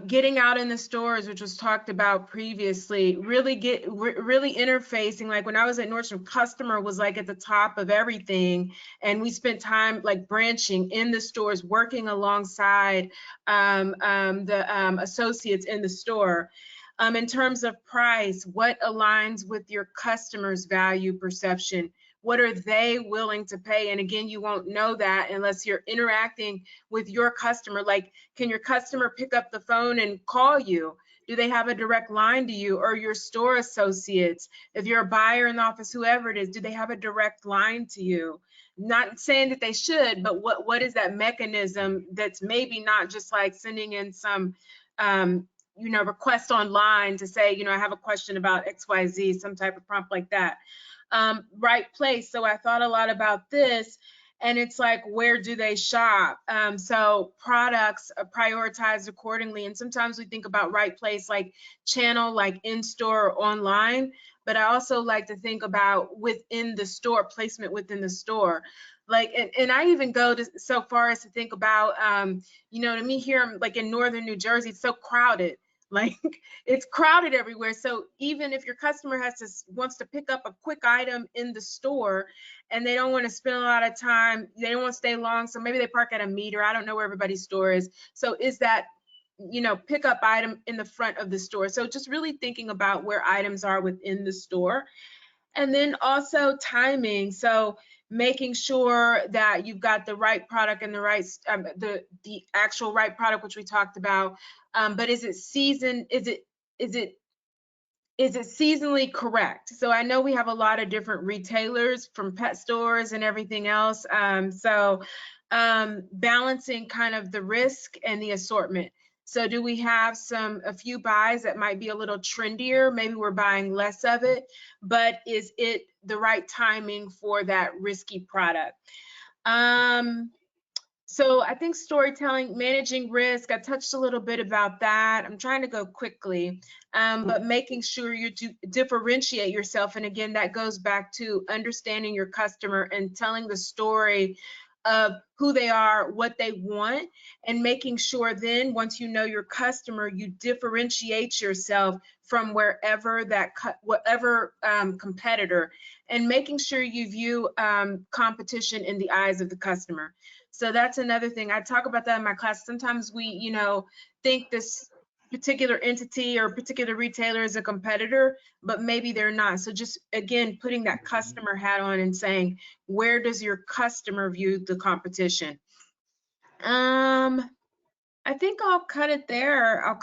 getting out in the stores, which was talked about previously, really interfacing. Like when I was at Nordstrom, customer was like at the top of everything, and we spent time like branching in the stores, working alongside the associates in the store. In terms of price, what aligns with your customer's value perception? What are they willing to pay? And again, you won't know that unless you're interacting with your customer. Like, can your customer pick up the phone and call you? Do they have a direct line to you, or your store associates? If you're a buyer in the office, whoever it is, do they have a direct line to you? Not saying that they should, but what is that mechanism that's maybe not just like sending in some request online to say, I have a question about XYZ, some type of prompt like that. Right place. So I thought a lot about this, and it's like, where do they shop? So products are prioritized accordingly. And sometimes we think about right place, like channel, like in-store or online. But I also like to think about within the store, placement within the store. Like, and I even go to so far as to think about, to me here, like in northern New Jersey, it's so crowded. Like it's crowded everywhere. So even if your customer wants to pick up a quick item in the store and they don't want to spend a lot of time, they don't want to stay long. So maybe they park at a meter. I don't know where everybody's store is. So is that, pickup item in the front of the store? So just really thinking about where items are within the store. And then also timing. So making sure that you've got the right product and the right, the actual right product, which we talked about. But is it seasonally correct? So I know we have a lot of different retailers, from pet stores and everything else. So balancing kind of the risk and the assortment. So do we have a few buys that might be a little trendier? Maybe we're buying less of it, but is it the right timing for that risky product? So I think storytelling, managing risk, I touched a little bit about that. I'm trying to go quickly, but making sure you differentiate yourself. And again, that goes back to understanding your customer and telling the story of who they are, what they want, and making sure then once you know your customer, you differentiate yourself from whatever competitor, and making sure you view competition in the eyes of the customer. So that's another thing. I talk about that in my class. Sometimes we, think this particular entity or particular retailer is a competitor, but maybe they're not. So just, again, putting that customer hat on and saying, where does your customer view the competition? I think I'll cut it there. I'm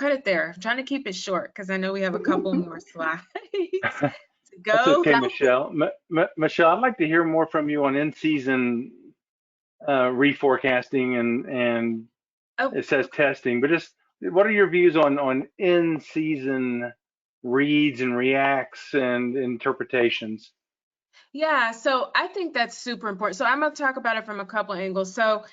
trying to keep it short because I know we have a couple more slides to go. That's okay, Michele. Michele, I'd like to hear more from you on in-season reforecasting and it says testing, but just what are your views on in-season reads and reacts and interpretations? Yeah, so I think that's super important. So I'm going to talk about it from a couple angles. So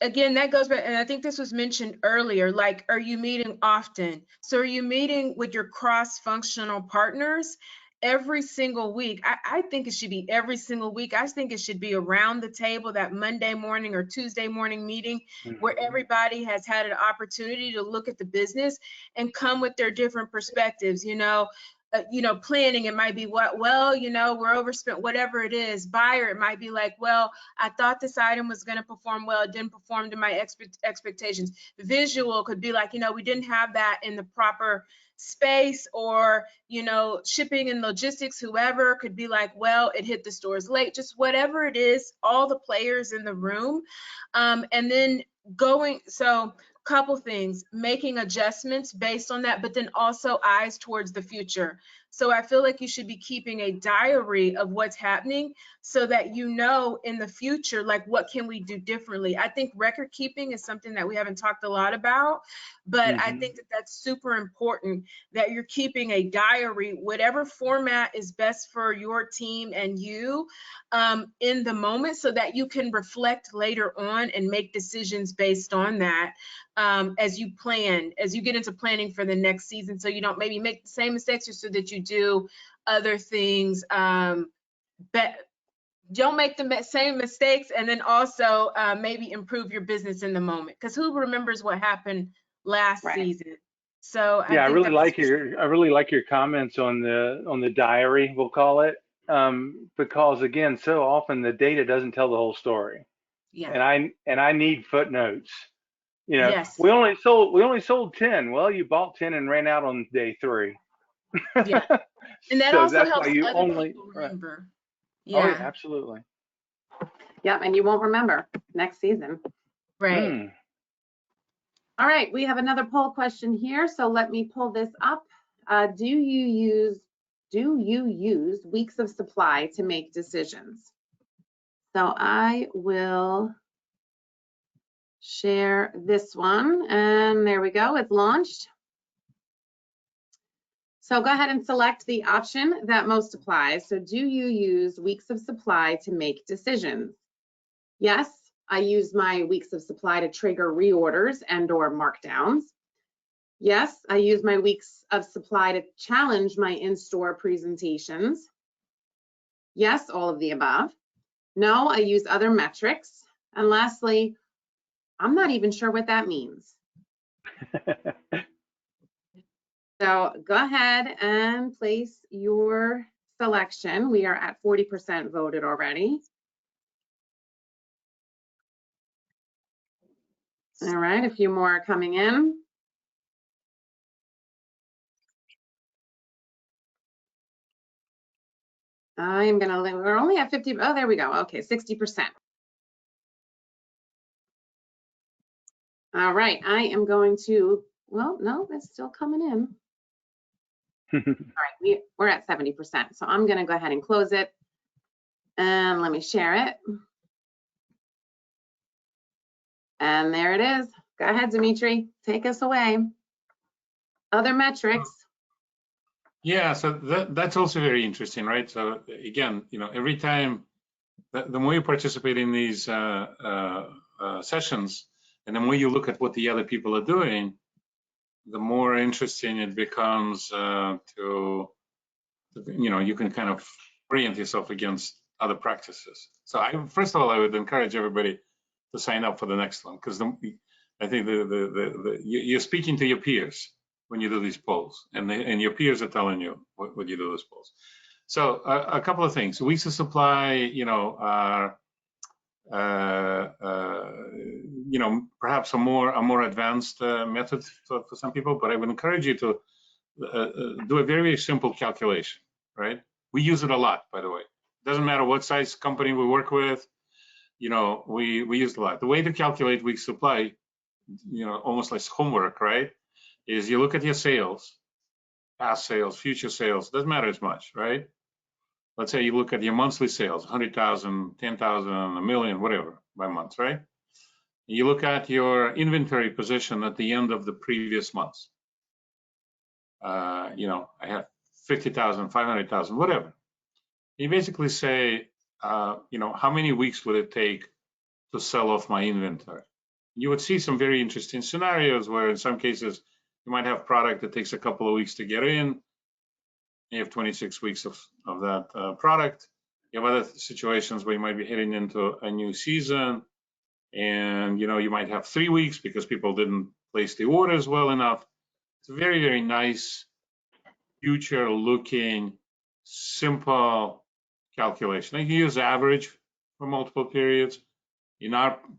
again, that goes back, and I think this was mentioned earlier, like, are you meeting often? So are you meeting with your cross-functional partners every single week? I think it should be every single week. I think it should be around the table, that Monday morning or Tuesday morning meeting where everybody has had an opportunity to look at the business and come with their different perspectives. Planning, it might be we're overspent, whatever it is. Buyer, it might be like, well, I thought this item was going to perform well, it didn't perform to my expectations. Visual could be like, we didn't have that in the proper space, or shipping and logistics, whoever could be like, well, it hit the stores late, just whatever it is, all the players in the room. And then couple things, making adjustments based on that, but then also eyes towards the future. So I feel like you should be keeping a diary of what's happening so that in the future, like, what can we do differently? I think record keeping is something that we haven't talked a lot about, but I think that that's super important, that you're keeping a diary, whatever format is best for your team and you in the moment, so that you can reflect later on and make decisions based on that. As you get into planning for the next season, so you don't maybe make the same mistakes, or so that you do other things, don't make the same mistakes, and then also maybe improve your business in the moment, because who remembers what happened last season? So I really like your comments on the diary, we'll call it, because again, so often the data doesn't tell the whole story. Yeah. And I need footnotes. Yes. We only sold 10. Well, you bought 10 and ran out on day 3. Yeah. And that so also that's helps why you other only people remember. Right. Yeah. Oh, yeah, absolutely. Yep, and you won't remember next season. Right. All right, we have another poll question here, so let me pull this up. Do you use weeks of supply to make decisions? So I will share this one, and there we go, it's launched. So go ahead and select the option that most applies. So do you use weeks of supply to make decisions? Yes, I use my weeks of supply to trigger reorders and/or markdowns. Yes, I use my weeks of supply to challenge my in-store presentations. Yes, all of the above. No, I use other metrics. And lastly, I'm not even sure what that means. So go ahead and place your selection. We are at 40% voted already. All right, a few more are coming in. We're only at 50, oh, there we go, okay, 60%. All right, I am going to, well, no, it's still coming in. All right, we're at 70%, so I'm gonna go ahead and close it. And let me share it. And there it is. Go ahead, Dmitry, take us away. Other metrics. Yeah, so that's also very interesting, right? So again, every time, the more you participate in these sessions, and the more you look at what the other people are doing, the more interesting it becomes to, you know, you can kind of orient yourself against other practices. So first of all, I would encourage everybody to sign up for the next one, because I think you're speaking to your peers when you do these polls, and your peers are telling you what you do those polls. So a couple of things. Weeks of supply, you know, are you know, perhaps a more advanced method for some people, but I would encourage you to do a very simple calculation, right? We use it a lot, by the way. Doesn't matter what size company we work with, you know, we use it a lot. The way to calculate week supply, you know, almost like homework, right, is you look at your sales, past sales, future sales, doesn't matter as much, right? Let's say you look at your monthly sales, 100,000, 10,000, a million, whatever, by month, right? You look at your inventory position at the end of the previous months. You know, I have 50,000, 500,000, whatever. You basically say, you know, how many weeks would it take to sell off my inventory? You would see some very interesting scenarios where in some cases you might have product that takes a couple of weeks to get in. You have 26 weeks of that product. You have other situations where you might be heading into a new season, and you know, you might have 3 weeks because people didn't place the orders well enough. It's a very, very nice, future-looking, simple calculation. You can use average for multiple periods.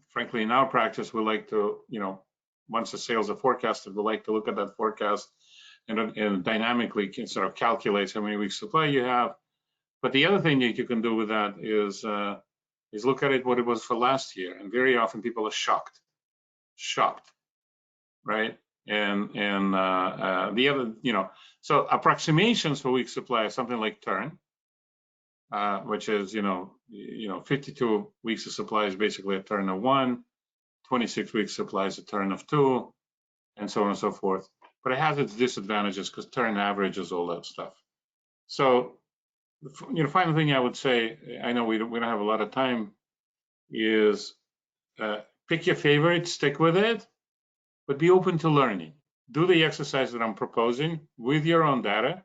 Frankly, in our practice, we like to, you know, once the sales are forecasted, we like to look at that forecast and dynamically can sort of calculate how many weeks supply you have. But the other thing that you can do with that is look at it what it was for last year, and very often people are shocked, right? And the other, you know, so approximations for week supply is something like turn, which is, you know, 52 weeks of supply is basically a turn of 1, 26 weeks supply is a turn of 2, and so on and so forth. But it has its disadvantages because turn averages all that stuff. So, you know, final thing I would say, I know we don't have a lot of time, is pick your favorite, stick with it, but be open to learning. Do the exercise that I'm proposing with your own data,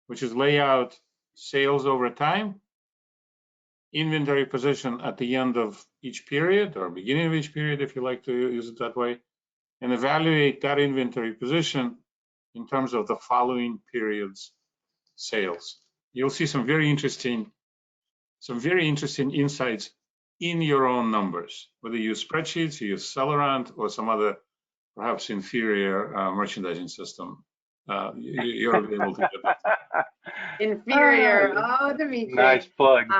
which is lay out sales over time, inventory position at the end of each period or beginning of each period, if you like to use it that way, and evaluate that inventory position in terms of the following period's sales. You'll see some very interesting insights in your own numbers, whether you use spreadsheets, you use Celerant, or some other perhaps inferior merchandising system. You're able to get that. Inferior. Oh, Dmitry. Nice plug.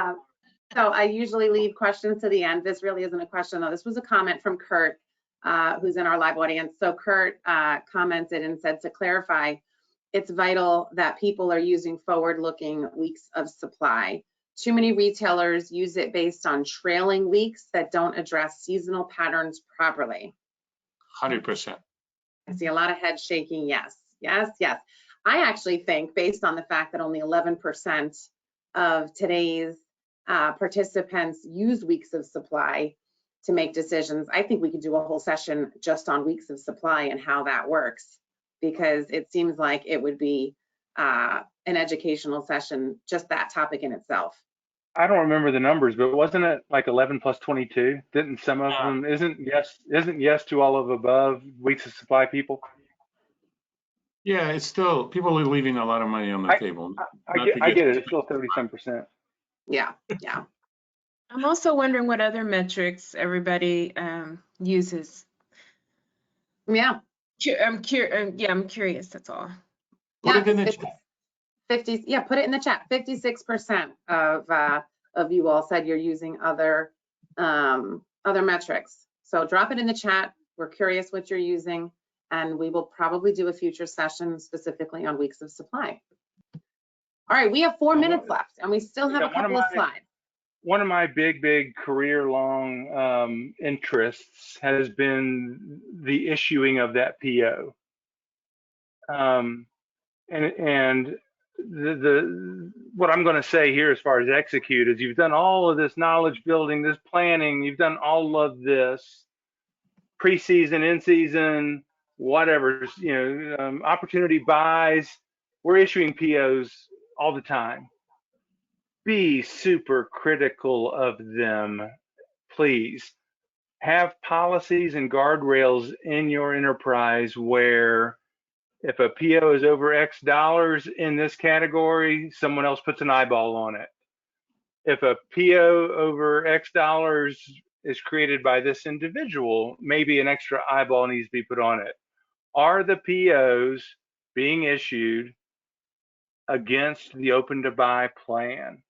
So I usually leave questions to the end. This really isn't a question, though. This was a comment from Kurt, who's in our live audience. So Kurt commented and said, to clarify, it's vital that people are using forward-looking weeks of supply. Too many retailers use it based on trailing weeks that don't address seasonal patterns properly. 100%. I see a lot of head shaking. Yes, yes, yes. I actually think, based on the fact that only 11% of today's participants use weeks of supply to make decisions, I think we could do a whole session just on weeks of supply and how that works, because it seems like it would be an educational session, just that topic in itself. I don't remember the numbers, but wasn't it like 11 plus 22? Didn't some of them, isn't yes to all of above weeks of supply people? Yeah, it's still, people are leaving a lot of money on the table. I get it. It's still 30-some%. Yeah, yeah. I'm also wondering what other metrics everybody uses. Yeah. I'm curious, that's all. Put it in the chat. 50, yeah, put it in the chat. 56% of you all said you're using other metrics. So drop it in the chat. We're curious what you're using, and we will probably do a future session specifically on weeks of supply. All right, we have 4 minutes left, and we still have a couple of slides. One of my big career-long interests has been the issuing of that PO. And what I'm going to say here as far as execute is you've done all of this knowledge building, this planning, you've done all of this preseason, in season, whatever, opportunity buys. We're issuing POs all the time. Be super critical of them, please. Have policies and guardrails in your enterprise where if a PO is over X dollars in this category, someone else puts an eyeball on it. If a PO over X dollars is created by this individual, maybe an extra eyeball needs to be put on it. Are the POs being issued against the open to buy plan?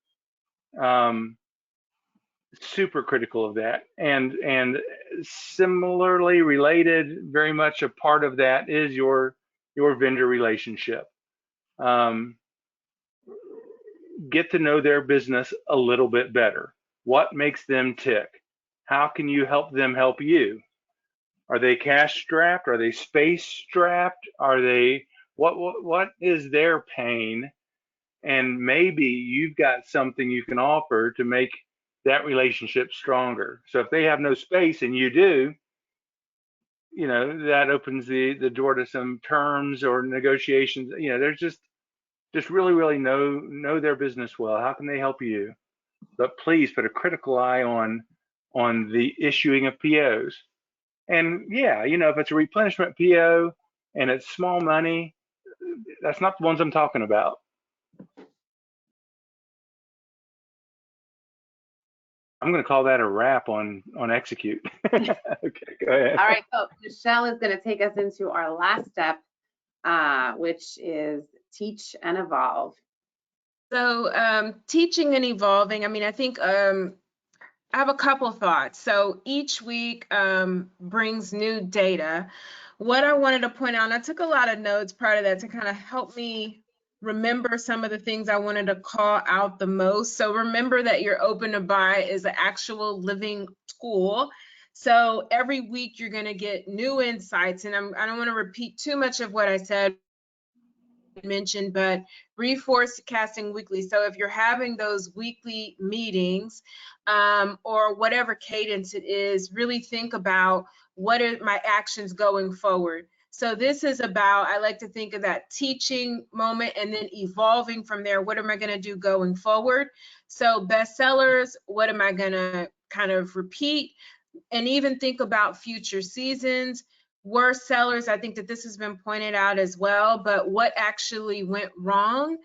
Super critical of that. And similarly related, very much a part of that is your vendor relationship. Get to know their business a little bit better. What makes them tick? How can you help them help you? Are they cash strapped? Are they space strapped? Are they, what is their pain? And maybe you've got something you can offer to make that relationship stronger. So if they have no space and you do, that opens the door to some terms or negotiations. There's just really know their business well. How can they help you? But please put a critical eye on the issuing of POs. And yeah, if it's a replenishment PO and it's small money, that's not the ones I'm talking about. I'm going to call that a wrap on execute. Okay, go ahead. All right, so Michele is going to take us into our last step, which is teach and evolve. So teaching and evolving, I think I have a couple thoughts. So each week brings new data. What I wanted to point out, and I took a lot of notes prior to that to kind of help me remember some of the things I wanted to call out the most. So remember that your open to buy is an actual living tool. So every week you're going to get new insights, and I don't want to repeat too much of what I said, mentioned, but reforecasting weekly. So if you're having those weekly meetings or whatever cadence it is, really think about what are my actions going forward. So this is about, I like to think of that teaching moment and then evolving from there. What am I going to do going forward? So bestsellers, what am I going to kind of repeat? And even think about future seasons. Worst sellers, I think that this has been pointed out as well, but what actually went wrong?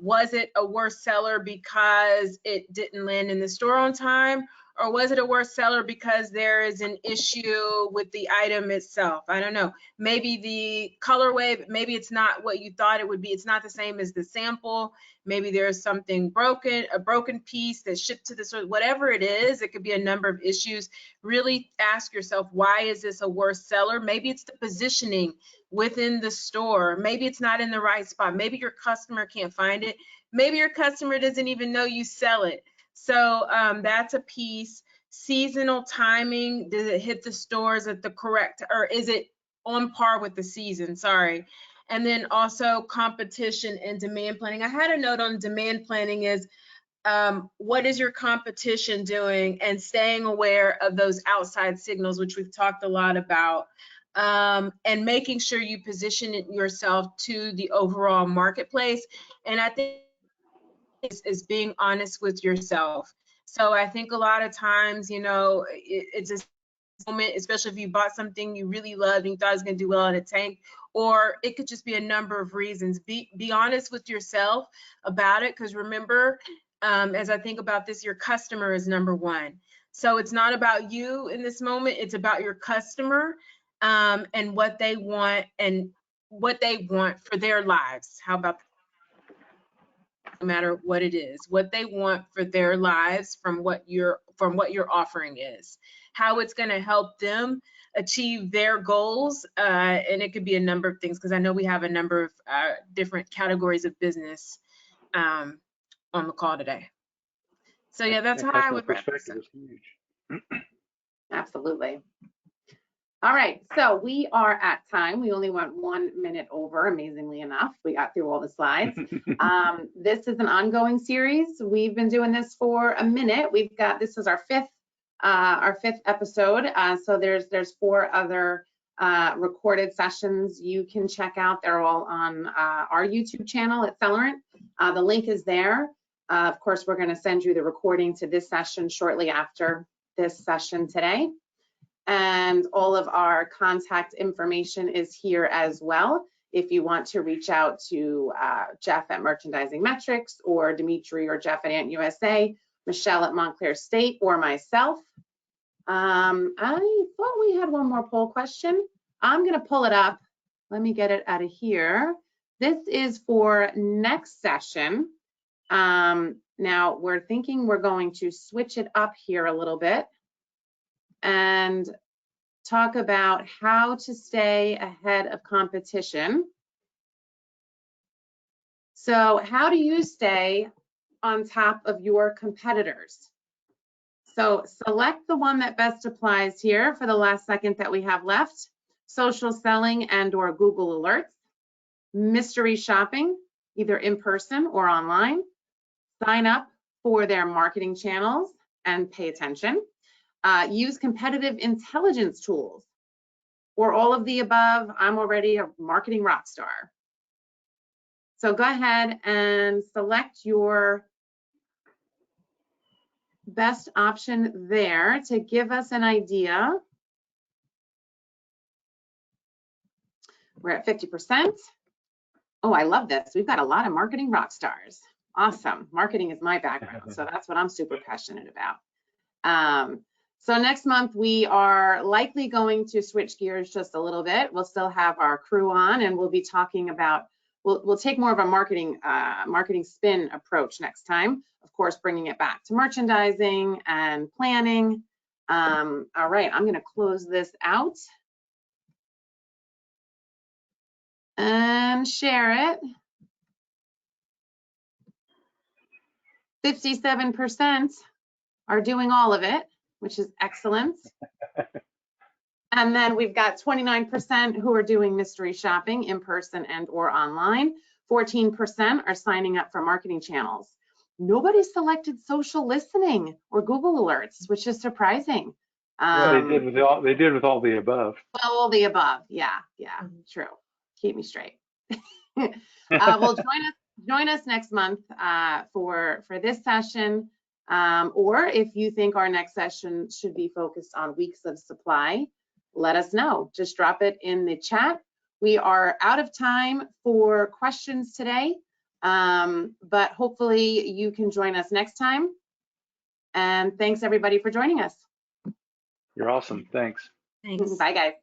Was it a worst seller because it didn't land in the store on time? Or was it a worst seller because there is an issue with the item itself? I don't know. Maybe the colorway, maybe it's not what you thought it would be. It's not the same as the sample. Maybe there's something broken, a broken piece that's shipped to the store. Whatever it is, it could be a number of issues. Really ask yourself, why is this a worst seller? Maybe it's the positioning within the store. Maybe it's not in the right spot. Maybe your customer can't find it. Maybe your customer doesn't even know you sell it. So that's a piece. Seasonal timing, does it hit the stores at the correct, or is it on par with the season? Sorry. And then also competition and demand planning. I had a note on demand planning is what is your competition doing, and staying aware of those outside signals, which we've talked a lot about, and making sure you position yourself to the overall marketplace. And I think is being honest with yourself. So I think a lot of times, it's a moment, especially if you bought something you really loved and you thought it was going to do well in a tank, or it could just be a number of reasons. Be honest with yourself about it, because remember, as I think about this, your customer is number one. So it's not about you in this moment, it's about your customer and what they want for their lives. How about that? No matter what it is, what they want for their lives from what your offering is, how it's going to help them achieve their goals, and it could be a number of things, because I know we have a number of different categories of business on the call today. So yeah, that's how I would wrap this up. Is huge. Absolutely. All right, so we are at time. We only went 1 minute over, amazingly enough. We got through all the slides. This is an ongoing series. We've been doing this for a minute. This is our fifth episode. So there's 4 other recorded sessions you can check out. They're all on our YouTube channel at Celerant. The link is there. Of course, we're going to send you the recording to this session shortly after this session today. And all of our contact information is here as well. If you want to reach out to Jeff at Merchandising Metrics, or Dmitry or Jeff at Ant USA, Michele at Montclaire State, or myself. I thought we had one more poll question. I'm going to pull it up. Let me get it out of here. This is for next session. Now we're thinking we're going to switch it up here a little bit and talk about how to stay ahead of competition. So how do you stay on top of your competitors? So select the one that best applies here for the last second that we have left: social selling and or Google Alerts, mystery shopping, either in person or online, sign up for their marketing channels and pay attention, use competitive intelligence tools, or all of the above. I'm already a marketing rock star. So go ahead and select your best option there to give us an idea. We're at 50%. Oh, I love this. We've got a lot of marketing rock stars. Awesome. Marketing is my background, so that's what I'm super passionate about. So next month, we are likely going to switch gears just a little bit. We'll still have our crew on, and we'll be talking about, we'll take more of a marketing spin approach next time. Of course, bringing it back to merchandising and planning. All right, I'm going to close this out and share it. 57% are doing all of it, which is excellent. And then we've got 29% who are doing mystery shopping in person and or online. 14% are signing up for marketing channels. Nobody selected social listening or Google Alerts, which is surprising. Well, they did with all the above. Well, all the above. Yeah, true. Keep me straight. Well, join us next month for this session. Or if you think our next session should be focused on weeks of supply, let us know. Just drop it in the chat. We are out of time for questions today, but hopefully you can join us next time. And thanks everybody for joining us. You're awesome. Thanks. Thanks. Bye guys.